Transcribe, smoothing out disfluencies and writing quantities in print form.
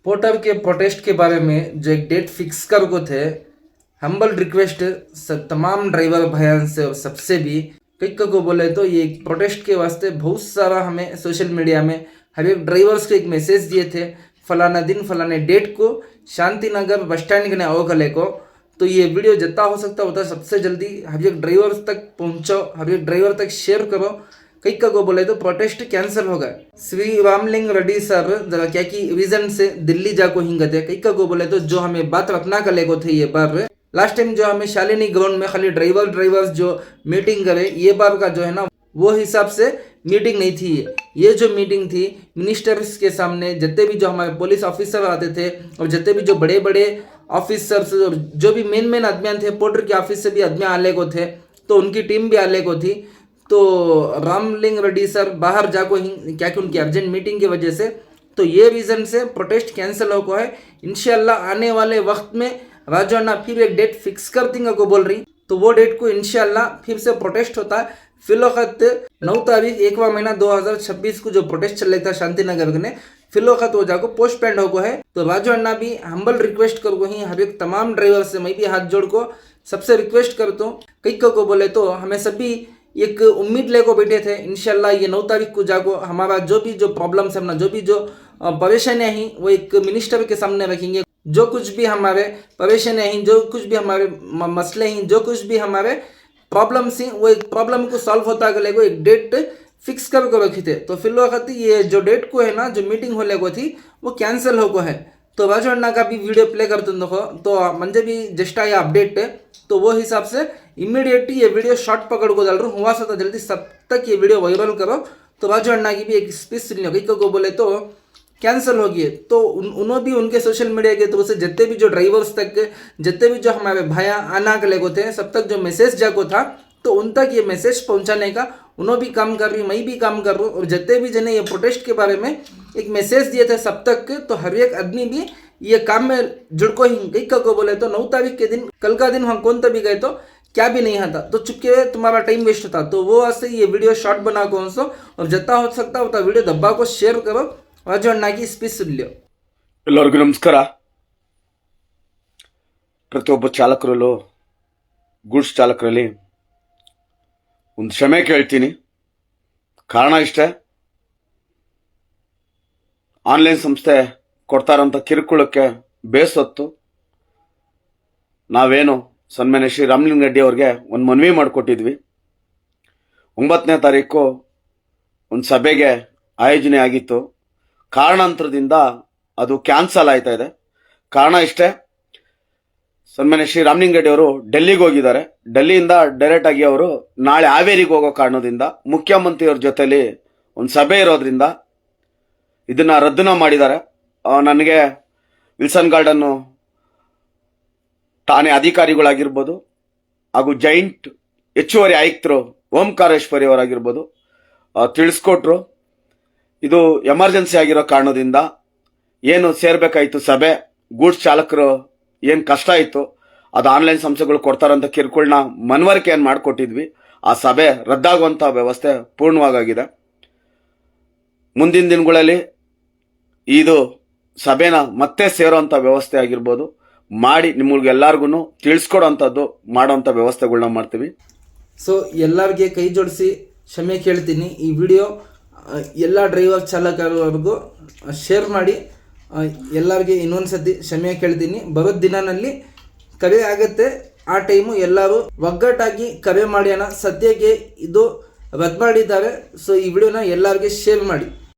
Porter के protest के बारे में जो एक डेट फिक्स कर को थे, हम्बल रिक्वेस्ट तमाम ड्राइवर भाइयों से और सबसे भी कई को बोले तो ये प्रोटेस्ट के वास्ते बहुत सारा हमें सोशल मीडिया में हर एक ड्राइवर्स को एक मैसेज दिए थे, फलाना दिन फलाने डेट को शांति नगर बस स्टैंड के अवकले को। तो ये वीडियो जितना हो सकता होता है सबसे जल्दी हर एक ड्राइवर्स तक पहुँचो, हर एक ड्राइवर तक शेयर करो। कई को बोले तो प्रोटेस्ट कैंसिल हो गए। श्री रामलिंग रेड्डी सर जरा क्या की रीजन से दिल्ली जाको हिंगते। कई को बोले तो जो हमें बात रखना कले को थे ये बार लास्ट टाइम जो हमें शालिनी ग्राउंड में खाली ड्राइवर्स जो मीटिंग करे, ये बार का जो है ना वो हिसाब से मीटिंग नहीं थी। ये जो मीटिंग थी मिनिस्टर्स के सामने, जितने भी जो हमारे पुलिस ऑफिसर आते थे और जितने भी जो बड़े बड़े ऑफिसर्स और जो भी मेन आदमियां थे, पोर्टर के ऑफिस से भी आदमियां आले को थे, तो उनकी टीम भी आले को थी। तो रामलिंग रेड्डी सर बाहर जाको क्या कि उनकी अर्जेंट मीटिंग की वजह से, तो ये रीज़न से प्रोटेस्ट कैंसिल हो को है। इंशाल्लाह आने वाले वक्त में राजू अन्ना फिर एक डेट फिक्स कर देंगे को बोल रही, तो वो डेट को इंशाल्लाह फिर से प्रोटेस्ट होता है। फिलौखत 9 तारीख 1वां महीना 2026 को जो प्रोटेस्ट चल रहा था शांति नगर में, फिलौखत हो जाको पोस्टपेंड हो को है। तो राजू अन्ना भी हम्बल रिक्वेस्ट कर को ही हर एक तमाम ड्राइवर से मैं भी हाथ जोड़ को सबसे रिक्वेस्ट करता हूँ। कई को बोले तो हमें सभी एक उम्मीद लेको बैठे थे, इंशाल्लाह ये 9 तारीख को जाको हमारा जो भी जो प्रॉब्लम्स है, अपना जो भी जो परेशानियाँ हैं वो एक मिनिस्टर के सामने रखेंगे। जो कुछ भी हमारे परेशानियाँ हैं, जो कुछ भी हमारे मसले हैं, जो कुछ भी हमारे प्रॉब्लम्स हैं, वो एक प्रॉब्लम को सॉल्व होता गले को एक डेट फिक्स कर को रखी थे। तो फिर वक्त ये जो डेट को है ना, जो मीटिंग होने को थी वो कैंसिल हो को है। तो राजू अन्ना का भी वीडियो प्ले करते देखो, तो मुझे भी जस्ट आया अपडेट, तो वो हिसाब से इमीडिएटली ये वीडियो शॉर्ट पकड़ को डाल रहा हूँ। हुआ सा तो जल्दी सब तक ये वीडियो वायरल करो। तो राजू अन्ना की भी एक स्पीच सुन लो। कई को बोले तो कैंसिल हो गई, तो उन्होंने भी उनके सोशल मीडिया के थ्रू से जितने भी जो ड्राइवर्स तक, जितने भी जो हमारे भाइयाँ आना के लेको थे, सब तक जो मैसेज जाको था, तो उन तक ये मैसेज पहुंचाने का उन्होंने भी काम कर रही, मैं भी काम कर रहा हूँ। और जितने भी जने ये प्रोटेस्ट के बारे में एक मैसेज दिए थे सब तक के, तो हर एक आदमी भी ये काम में जुड़ को ही। कई को बोले तो 9 तारीख के दिन, कल का दिन हम कौन तभी गए तो क्या भी नहीं आता, तो चुपके तुम्हारा टाइम वेस्ट होता। तो वो वास्ते ये वीडियो शॉर्ट बना कौन सो, और जितना हो सकता होता वीडियो दब्बा को शेयर करो। ರಾಜು ಅಣ್ಣಾಗಿ ಸ್ಪೀಚ್ ಸುಳ್ಳು. ಎಲ್ಲರಿಗೂ ನಮಸ್ಕಾರ. ಪ್ರತಿಯೊಬ್ಬ ಚಾಲಕರಲ್ಲೂ, ಗೂಡ್ಸ್ ಚಾಲಕರಲ್ಲಿ ಒಂದು ಕ್ಷಮೆ ಕೇಳ್ತೀನಿ. ಕಾರಣ ಇಷ್ಟೇ, ಆನ್ಲೈನ್ ಸಂಸ್ಥೆ ಕೊಡ್ತಾರಂತ ಕಿರುಕುಳಕ್ಕೆ ಬೇಸತ್ತು ನಾವೇನು ಸನ್ಮಾನ್ಯ ಶ್ರೀ ರಾಮಲಿಂಗ ರೆಡ್ಡಿ ಅವ್ರಿಗೆ ಒಂದು ಮನವಿ ಮಾಡಿಕೊಟ್ಟಿದ್ವಿ. 9ನೇ ತಾರೀಕು ಒಂದು ಸಭೆಗೆ ಆಯೋಜನೆ ಆಗಿತ್ತು. ಕಾರಣಾಂತರದಿಂದ ಅದು ಕ್ಯಾನ್ಸಲ್ ಆಯ್ತಾ ಇದೆ. ಕಾರಣ ಇಷ್ಟೇ, ಸನ್ಮಾನ್ಯ ಶ್ರೀ ರಾಮಲಿಂಗ ರೆಡ್ಡಿ ಅವರು ಡೆಲ್ಲಿಗೆ ಹೋಗಿದ್ದಾರೆ. ಡೆಲ್ಲಿಯಿಂದ ಡೈರೆಕ್ಟ್ ಆಗಿ ಅವರು ನಾಳೆ ಹಾವೇರಿಗೆ ಹೋಗೋ ಕಾರಣದಿಂದ ಮುಖ್ಯಮಂತ್ರಿಯವ್ರ ಜೊತೆಲಿ ಒಂದು ಸಭೆ ಇರೋದ್ರಿಂದ ಇದನ್ನ ರದ್ದನ ಮಾಡಿದ್ದಾರೆ. ನನಗೆ ವಿಲ್ಸನ್ ಗಾರ್ಡನ್ ಠಾಣೆ ಅಧಿಕಾರಿಗಳಾಗಿರ್ಬೋದು ಹಾಗೂ ಜಾಯಿಂಟ್ ಹೆಚ್ಚುವರಿ ಆಯುಕ್ತರು ಓಂಕಾರೇಶ್ವರಿ ಅವರಾಗಿರ್ಬೋದು ತಿಳಿಸ್ಕೊಟ್ರು. ಇದು ಎಮರ್ಜೆನ್ಸಿ ಆಗಿರೋ ಕಾರಣದಿಂದ ಏನು ಸೇರ್ಬೇಕಾಯ್ತು ಸಭೆ, ಗೂಡ್ಸ್ ಚಾಲಕರು ಏನು ಕಷ್ಟ ಇತ್ತು ಅದು ಆನ್ಲೈನ್ ಸಂಸ್ಥೆಗಳು ಕೊಡ್ತಾರಂತ ಕಿರುಕುಳನ್ನ ಮನವರಿಕೆ ಏನು ಮಾಡಿಕೊಟ್ಟಿದ್ವಿ. ಆ ಸಭೆ ರದ್ದಾಗುವಂಥ ವ್ಯವಸ್ಥೆ ಪೂರ್ಣವಾಗಿದೆ. ಮುಂದಿನ ದಿನಗಳಲ್ಲಿ ಇದು ಸಭೆನ ಮತ್ತೆ ಸೇರೋಂಥ ವ್ಯವಸ್ಥೆ ಆಗಿರ್ಬೋದು ಮಾಡಿ ನಿಮ್ಗೆಲ್ಲರಿಗೂ ತಿಳಿಸ್ಕೊಡೋಂಥದ್ದು ಮಾಡೋಂಥ ವ್ಯವಸ್ಥೆಗಳನ್ನ ಮಾಡ್ತೀವಿ. ಸೊ ಎಲ್ಲರಿಗೆ ಕೈ ಜೋಡಿಸಿ ಕ್ಷಮೆ ಕೇಳ್ತೀನಿ. ಈ ವಿಡಿಯೋ ಎಲ್ಲ ಡ್ರೈವರ್ ಚಾಲಕರವರೆಗೂ ಶೇರ್ ಮಾಡಿ ಎಲ್ಲರಿಗೆ ಇನ್ನೊಂದು ಸತಿ ಕ್ಷಮೆ ಕೇಳ್ತೀನಿ. ಬರೋ ದಿನದಲ್ಲಿ ಕರೆ ಆಗುತ್ತೆ, ಆ ಟೈಮು ಎಲ್ಲರೂ ಒಗ್ಗಟ್ಟಾಗಿ ಕರೆ ಮಾಡಿ. ಸದ್ಯಕ್ಕೆ ಇದು ರದ್ದು ಮಾಡಿದ್ದಾರೆ. ಸೊ ಈ ವಿಡಿಯೋನ ಎಲ್ಲರಿಗೆ ಶೇರ್ ಮಾಡಿ.